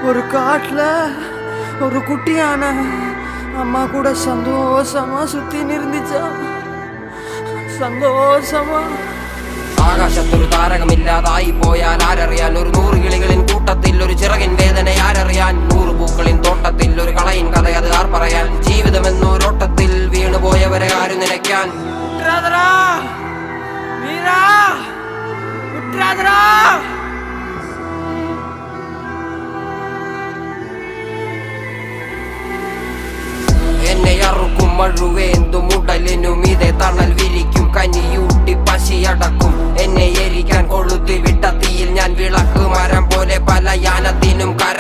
ஒரு காட்டுல ஒரு குட்டியான அம்மா கூட சந்தோஷமா சுத்தி இருந்துச்சா. സന്തോഷമാ. ആകാശത്തൊരു താരകമില്ലാതായി പോയാൽ ആരറിയാൻ? ഒരു 100 കിളികളിൻ കൂട്ടത്തിൽ ഒരു ചിറകിൻ വേദന ആരറിയാൻ? 100 പൂക്കളിൻ തോട്ടത്തിൽ ഒരു കളയിൻ കഥ അത് ആർ പറയാൻ? ജീവിതമെന്നൊരോട്ടത്തിൽ വീണുപോയവരെ ആര് നിലയ്ക്കാൻ? എന്നെ അറുക്കും മഴുവേന്തും ഉടലിനും ഇതേ തണൽ വിരിക്കും. കനിയൂട്ടി പശിയടക്കും എന്നെ എരിക്കാൻ കൊളുത്തി വിട്ട തീയിൽ ഞാൻ വിളക്ക് മരം പോലെ പല യാനത്തിനും കര